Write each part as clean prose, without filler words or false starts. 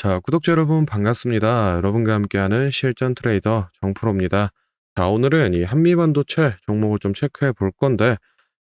자, 구독자 여러분 반갑습니다. 여러분과 함께하는 실전 트레이더 정프로입니다. 자, 오늘은 이 한미 반도체 종목을 좀 체크해 볼 건데,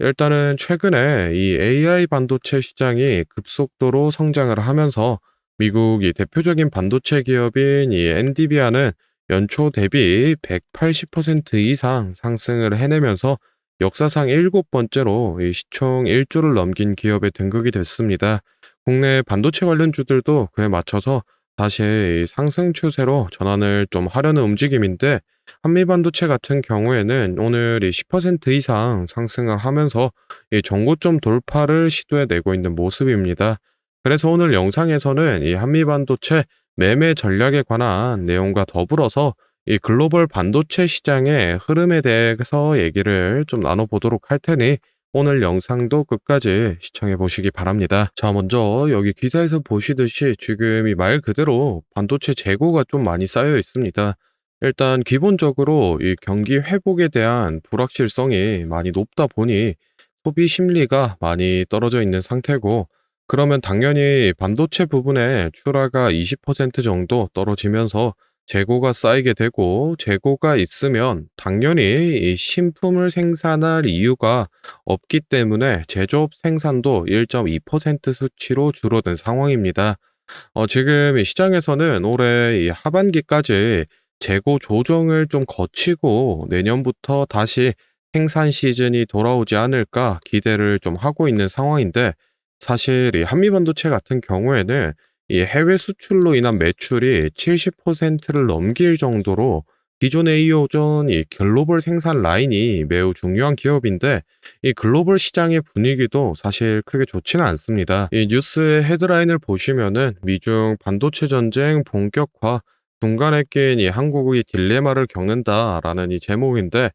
일단은 최근에 이 AI 반도체 시장이 급속도로 성장을 하면서 미국 이 대표적인 반도체 기업인 이 엔비디아는 연초 대비 180% 이상 상승을 해내면서 역사상 7번째로 이 시총 1조를 넘긴 기업에 등극이 됐습니다. 국내 반도체 관련주들도 그에 맞춰서 다시 상승 추세로 전환을 좀 하려는 움직임인데, 한미반도체 같은 경우에는 오늘 이 10% 이상 상승을 하면서 이 정고점 돌파를 시도해내고 있는 모습입니다. 그래서 오늘 영상에서는 이 한미반도체 매매 전략에 관한 내용과 더불어서 이 글로벌 반도체 시장의 흐름에 대해서 얘기를 좀 나눠보도록 할 테니 오늘 영상도 끝까지 시청해 보시기 바랍니다. 자, 먼저 여기 기사에서 보시듯이 지금 이 말 그대로 반도체 재고가 좀 많이 쌓여 있습니다. 일단 기본적으로 이 경기 회복에 대한 불확실성이 많이 높다 보니 소비 심리가 많이 떨어져 있는 상태고, 그러면 당연히 반도체 부분에 출하가 20% 정도 떨어지면서 재고가 쌓이게 되고, 재고가 있으면 당연히 이 신품을 생산할 이유가 없기 때문에 제조업 생산도 1.2% 수치로 줄어든 상황입니다. 지금 이 시장에서는 올해 이 하반기까지 재고 조정을 좀 거치고 내년부터 다시 생산 시즌이 돌아오지 않을까 기대를 좀 하고 있는 상황인데, 사실 이 한미반도체 같은 경우에는 이 해외 수출로 인한 매출이 70%를 넘길 정도로 기존에 이어오던 이 글로벌 생산 라인이 매우 중요한 기업인데, 이 글로벌 시장의 분위기도 사실 크게 좋지는 않습니다. 이 뉴스의 헤드라인을 보시면은 미중 반도체 전쟁 본격화, 중간에 끼인 이 한국이 딜레마를 겪는다라는 이 제목인데,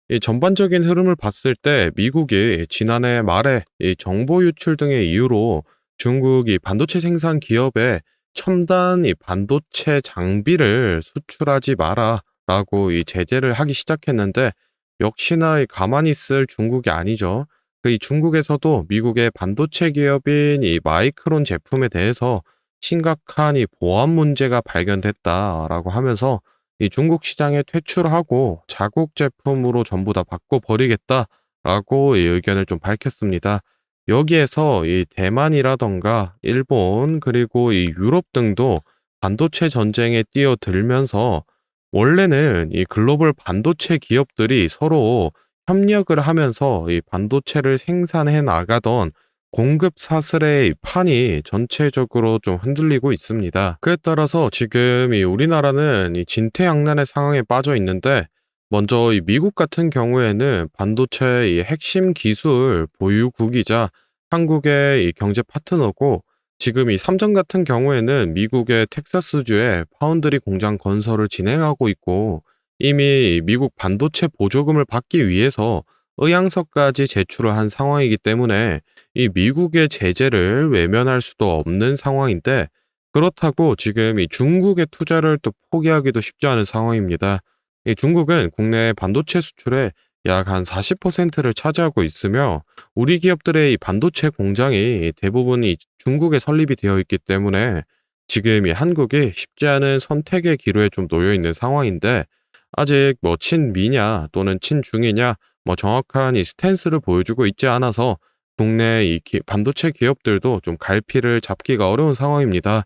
이 전반적인 흐름을 봤을 때 미국이 지난해 말에 이 정보 유출 등의 이유로 중국이 반도체 생산 기업에 첨단 이 반도체 장비를 수출하지 마라라고 이 제재를 하기 시작했는데, 역시나 이 가만히 있을 중국이 아니죠. 이 중국에서도 미국의 반도체 기업인 이 마이크론 제품에 대해서 심각한 이 보안 문제가 발견됐다라고 하면서 이 중국 시장에 퇴출하고 자국 제품으로 전부 다 바꿔버리겠다라고 이 의견을 좀 밝혔습니다. 여기에서 이 대만이라던가 일본 그리고 이 유럽 등도 반도체 전쟁에 뛰어들면서, 원래는 이 글로벌 반도체 기업들이 서로 협력을 하면서 이 반도체를 생산해 나가던 공급 사슬의 판이 전체적으로 좀 흔들리고 있습니다. 그에 따라서 지금 이 우리나라는 이 진퇴양난의 상황에 빠져 있는데, 먼저 이 미국 같은 경우에는 반도체 이 핵심 기술 보유국이자 한국의 이 경제 파트너고, 지금 이 삼성 같은 경우에는 미국의 텍사스주에 파운드리 공장 건설을 진행하고 있고, 이미 미국 반도체 보조금을 받기 위해서 의향서까지 제출을 한 상황이기 때문에 이 미국의 제재를 외면할 수도 없는 상황인데, 그렇다고 지금 이 중국의 투자를 또 포기하기도 쉽지 않은 상황입니다. 이 중국은 국내 반도체 수출의 약 한 40%를 차지하고 있으며, 우리 기업들의 이 반도체 공장이 대부분 이 중국에 설립이 되어 있기 때문에 지금 이 한국이 쉽지 않은 선택의 기로에 좀 놓여 있는 상황인데, 아직 뭐 친미냐 또는 친중이냐 뭐 정확한 이 스탠스를 보여주고 있지 않아서 국내 이 반도체 기업들도 좀 갈피를 잡기가 어려운 상황입니다.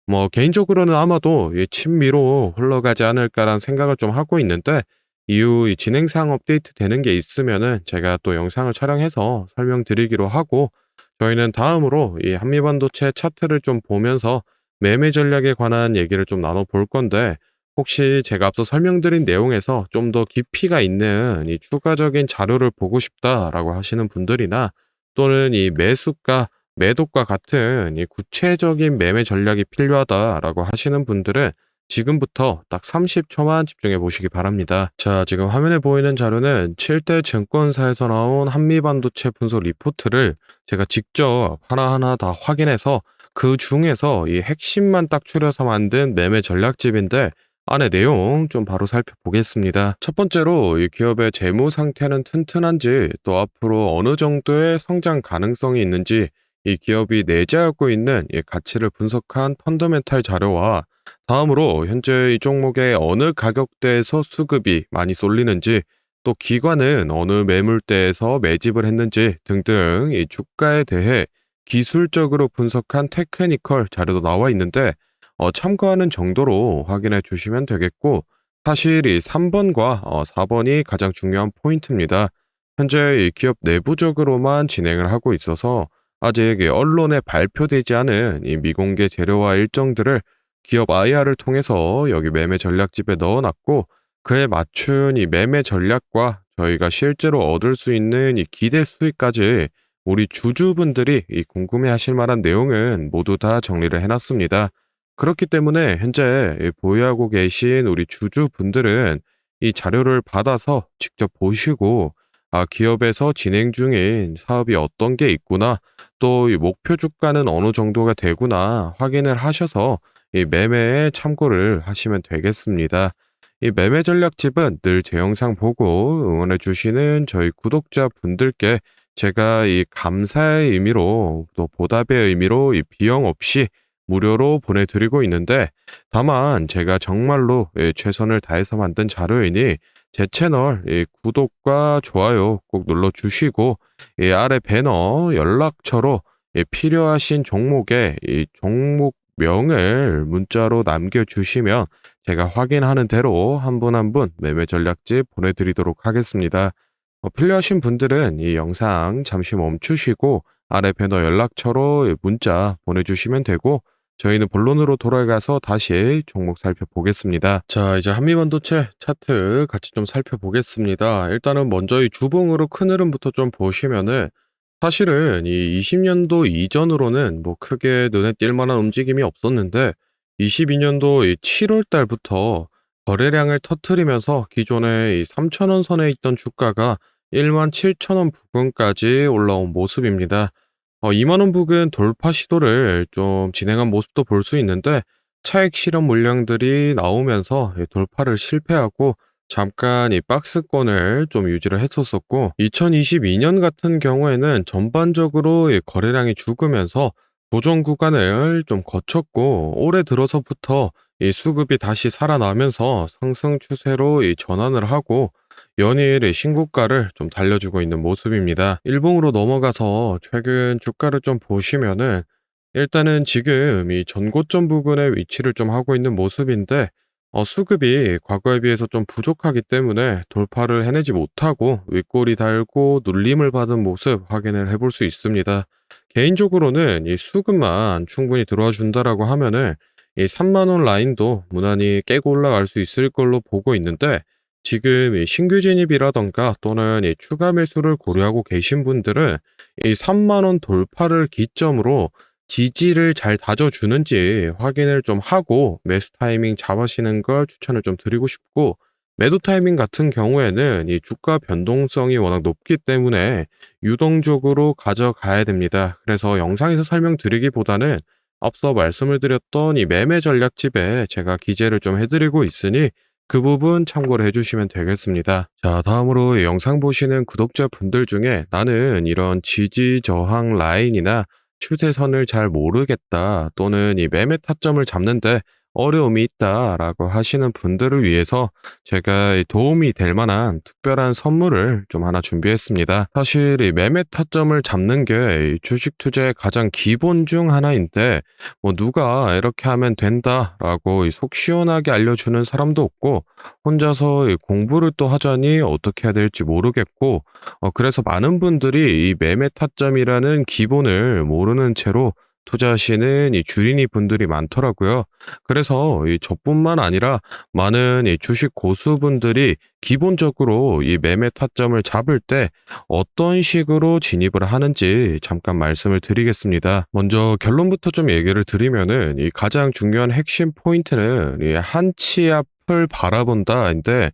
뭐 개인적으로는 아마도 이 친미로 흘러가지 않을까라는 생각을 좀 하고 있는데, 이후 이 진행상 업데이트 되는 게 있으면은 제가 또 영상을 촬영해서 설명드리기로 하고, 저희는 다음으로 이 한미반도체 차트를 좀 보면서 매매 전략에 관한 얘기를 좀 나눠볼 건데, 혹시 제가 앞서 설명드린 내용에서 좀 더 깊이가 있는 이 추가적인 자료를 보고 싶다라고 하시는 분들이나, 또는 이 매수가 매도가 같은 이 구체적인 매매 전략이 필요하다라고 하시는 분들은 지금부터 딱 30초만 집중해 보시기 바랍니다. 자, 지금 화면에 보이는 자료는 7대 증권사에서 나온 한미반도체 분석 리포트를 제가 직접 하나하나 다 확인해서 그 중에서 이 핵심만 딱 추려서 만든 매매 전략집인데, 안에 내용 좀 바로 살펴보겠습니다. 첫 번째로 이 기업의 재무 상태는 튼튼한지, 또 앞으로 어느 정도의 성장 가능성이 있는지, 이 기업이 내재하고 있는 이 가치를 분석한 펀더멘탈 자료와 다음으로 현재 이 종목의 어느 가격대에서 수급이 많이 쏠리는지 또 기관은 어느 매물대에서 매집을 했는지 등등 이 주가에 대해 기술적으로 분석한 테크니컬 자료도 나와 있는데 참고하는 정도로 확인해 주시면 되겠고 사실 이 3번과 4번이 가장 중요한 포인트입니다. 현재 이 기업 내부적으로만 진행을 하고 있어서 아직 이 언론에 발표되지 않은 이 미공개 재료와 일정들을 기업 IR을 통해서 여기 매매 전략집에 넣어놨고 그에 맞춘 이 매매 전략과 저희가 실제로 얻을 수 있는 이 기대 수익까지 우리 주주분들이 이 궁금해하실 만한 내용은 모두 다 정리를 해놨습니다. 그렇기 때문에 현재 이 보유하고 계신 우리 주주분들은 이 자료를 받아서 직접 보시고 기업에서 진행 중인 사업이 어떤 게 있구나, 또 이 목표 주가는 어느 정도가 되구나 확인을 하셔서 이 매매에 참고를 하시면 되겠습니다. 이 매매 전략집은 늘 제 영상 보고 응원해 주시는 저희 구독자 분들께 제가 이 감사의 의미로 또 보답의 의미로 이 비용 없이 무료로 보내드리고 있는데 다만 제가 정말로 최선을 다해서 만든 자료이니 제 채널 구독과 좋아요 꼭 눌러주시고 이 아래 배너 연락처로 필요하신 종목의 이 종목명을 문자로 남겨주시면 제가 확인하는 대로 한 분 한 분 매매 전략집 보내드리도록 하겠습니다. 필요하신 분들은 이 영상 잠시 멈추시고 아래 배너 연락처로 문자 보내주시면 되고 저희는 본론으로 돌아가서 다시 종목 살펴보겠습니다. 자, 이제 한미반도체 차트 같이 좀 살펴보겠습니다. 일단은 먼저 이 주봉으로 큰 흐름부터 좀 보시면은 사실은 이 20년도 이전으로는 뭐 크게 눈에 띌 만한 움직임이 없었는데 22년도 이 7월 달부터 거래량을 터트리면서 기존의 이 3,000원 선에 있던 주가가 17,000원 부근까지 올라온 모습입니다. 2만 원 부근 돌파 시도를 좀 진행한 모습도 볼 수 있는데 차익 실현 물량들이 나오면서 돌파를 실패하고 잠깐 이 박스권을 좀 유지를 했었었고 2022년 같은 경우에는 전반적으로 이 거래량이 죽으면서 조정 구간을 좀 거쳤고 올해 들어서부터 이 수급이 다시 살아나면서 상승 추세로 이 전환을 하고 연일 신고가를 좀 달려주고 있는 모습입니다. 일봉으로 넘어가서 최근 주가를 좀 보시면은 일단은 지금 이 전고점 부근에 위치를 좀 하고 있는 모습인데 수급이 과거에 비해서 좀 부족하기 때문에 돌파를 해내지 못하고 윗골이 달고 눌림을 받은 모습 확인을 해볼 수 있습니다. 개인적으로는 이 수급만 충분히 들어와 준다라고 하면은 이 3만 원 라인도 무난히 깨고 올라갈 수 있을 걸로 보고 있는데 지금 이 신규 진입이라던가 또는 이 추가 매수를 고려하고 계신 분들은 이 3만 원 돌파를 기점으로 지지를 잘 다져주는지 확인을 좀 하고 매수 타이밍 잡으시는 걸 추천을 좀 드리고 싶고 매도 타이밍 같은 경우에는 이 주가 변동성이 워낙 높기 때문에 유동적으로 가져가야 됩니다. 그래서 영상에서 설명드리기보다는 앞서 말씀을 드렸던 이 매매 전략집에 제가 기재를 좀 해드리고 있으니 그 부분 참고를 해주시면 되겠습니다. 자, 다음으로 이 영상 보시는 구독자분들 중에 나는 이런 지지 저항 라인이나 추세선을 잘 모르겠다 또는 이 매매 타점을 잡는데 어려움이 있다라고 하시는 분들을 위해서 제가 이 도움이 될 만한 특별한 선물을 좀 하나 준비했습니다. 사실 이 매매 타점을 잡는 게 이 주식 투자의 가장 기본 중 하나인데 뭐 누가 이렇게 하면 된다라고 이 속 시원하게 알려주는 사람도 없고 혼자서 이 공부를 또 하자니 어떻게 해야 될지 모르겠고 그래서 많은 분들이 이 매매 타점이라는 기본을 모르는 채로 투자하시는 이 주린이 분들이 많더라고요. 그래서 이 저뿐만 아니라 많은 이 주식 고수분들이 기본적으로 이 매매 타점을 잡을 때 어떤 식으로 진입을 하는지 잠깐 말씀을 드리겠습니다. 먼저 결론부터 좀 얘기를 드리면은 이 가장 중요한 핵심 포인트는 이 한치 앞을 바라본다인데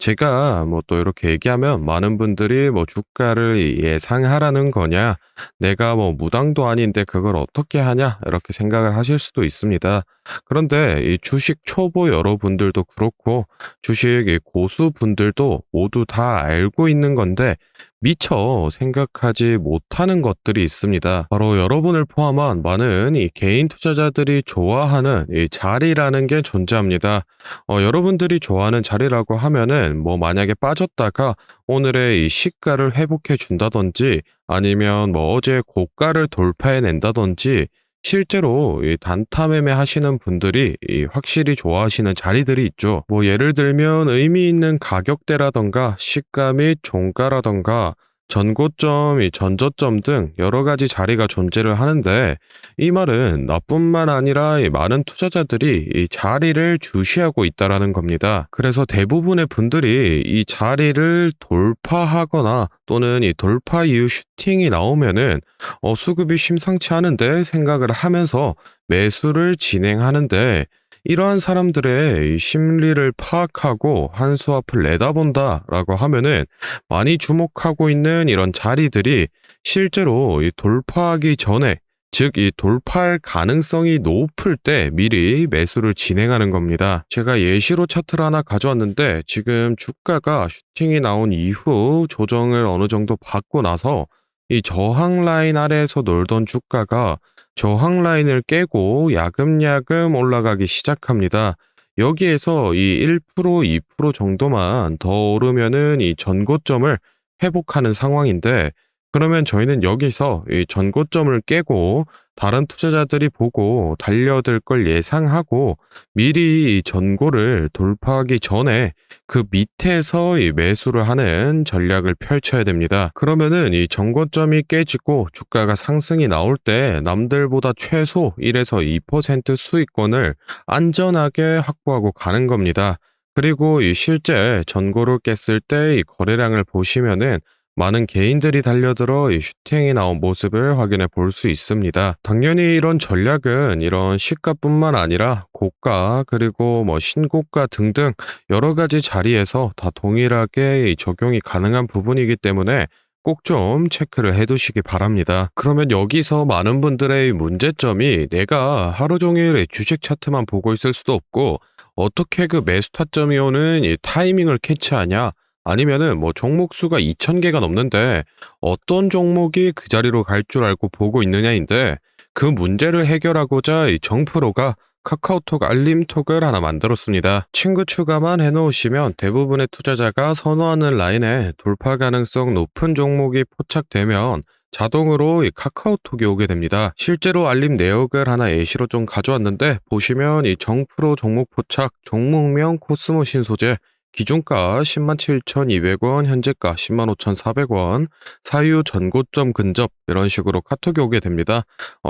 제가 뭐 또 이렇게 얘기하면 많은 분들이 뭐 "주가를 예상하라는 거냐? 내가 뭐 무당도 아닌데 그걸 어떻게 하냐?" 이렇게 생각을 하실 수도 있습니다. 그런데 이 주식 초보 여러분들도 그렇고 주식 이 고수분들도 모두 다 알고 있는 건데 미처 생각하지 못하는 것들이 있습니다. 바로 여러분을 포함한 많은 이 개인 투자자들이 좋아하는 이 자리라는 게 존재합니다. 여러분들이 좋아하는 자리라고 하면은 뭐 만약에 빠졌다가 오늘의 이 시가를 회복해 준다든지 아니면 뭐 어제 고가를 돌파해 낸다든지 실제로 이 단타 매매 하시는 분들이 이 확실히 좋아하시는 자리들이 있죠. 뭐 예를 들면 의미 있는 가격대라던가 시가 및 종가라던가 전고점, 이 전저점 등 여러 가지 자리가 존재를 하는데 이 말은 나뿐만 아니라 이 많은 투자자들이 이 자리를 주시하고 있다라는 겁니다. 그래서 대부분의 분들이 이 자리를 돌파하거나 또는 이 돌파 이후 슈팅이 나오면은 수급이 심상치 않은데 생각을 하면서 매수를 진행하는데 이러한 사람들의 이 심리를 파악하고 한 수 앞을 내다본다라고 하면은 많이 주목하고 있는 이런 자리들이 실제로 이 돌파하기 전에 즉 이 돌파할 가능성이 높을 때 미리 매수를 진행하는 겁니다. 제가 예시로 차트를 하나 가져왔는데 지금 주가가 슈팅이 나온 이후 조정을 어느 정도 받고 나서 이 저항 라인 아래에서 놀던 주가가 저항 라인을 깨고 야금야금 올라가기 시작합니다. 여기에서 이 1%, 2% 정도만 더 오르면은 이 전고점을 회복하는 상황인데 그러면 저희는 여기서 이 전고점을 깨고 다른 투자자들이 보고 달려들 걸 예상하고 미리 이 전고를 돌파하기 전에 그 밑에서 이 매수를 하는 전략을 펼쳐야 됩니다. 그러면은 이 전고점이 깨지고 주가가 상승이 나올 때 남들보다 최소 1에서 2% 수익권을 안전하게 확보하고 가는 겁니다. 그리고 이 실제 전고를 깼을 때 이 거래량을 보시면은 많은 개인들이 달려들어 이 슈팅이 나온 모습을 확인해 볼 수 있습니다. 당연히 이런 전략은 이런 시가뿐만 아니라 고가 그리고 뭐 신고가 등등 여러 가지 자리에서 다 동일하게 이 적용이 가능한 부분이기 때문에 꼭 좀 체크를 해 두시기 바랍니다. 그러면 여기서 많은 분들의 문제점이 내가 하루 종일 이 주식 차트만 보고 있을 수도 없고 어떻게 그 매수 타점이 오는 이 타이밍을 캐치하냐? 아니면은 뭐 종목 수가 2,000개가 넘는데 어떤 종목이 그 자리로 갈 줄 알고 보고 있느냐인데 그 문제를 해결하고자 이 정프로가 카카오톡 알림톡을 하나 만들었습니다. 친구 추가만 해놓으시면 대부분의 투자자가 선호하는 라인에 돌파 가능성 높은 종목이 포착되면 자동으로 이 카카오톡이 오게 됩니다. 실제로 알림 내역을 하나 예시로 좀 가져왔는데 보시면 이 정프로 종목 포착, 종목명 코스모 신소재 기준가 107,200원, 현재가 105,400원, 사유 전고점 근접 이런 식으로 카톡이 오게 됩니다.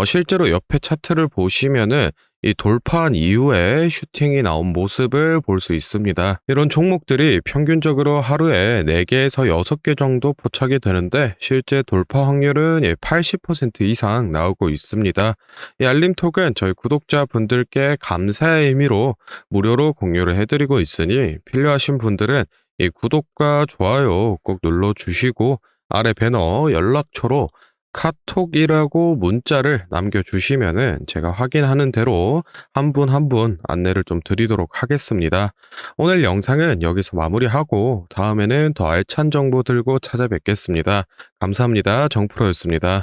실제로 옆에 차트를 보시면은 이 돌파한 이후에 슈팅이 나온 모습을 볼 수 있습니다. 이런 종목들이 평균적으로 하루에 4개에서 6개 정도 포착이 되는데 실제 돌파 확률은 80% 이상 나오고 있습니다. 이 알림톡은 저희 구독자분들께 감사의 의미로 무료로 공유를 해드리고 있으니 필요하신 분들은 이 구독과 좋아요 꼭 눌러주시고 아래 배너 연락처로 카톡이라고 문자를 남겨주시면은 제가 확인하는 대로 한 분 한 분 안내를 좀 드리도록 하겠습니다. 오늘 영상은 여기서 마무리하고 다음에는 더 알찬 정보 들고 찾아뵙겠습니다. 감사합니다. 정프로였습니다.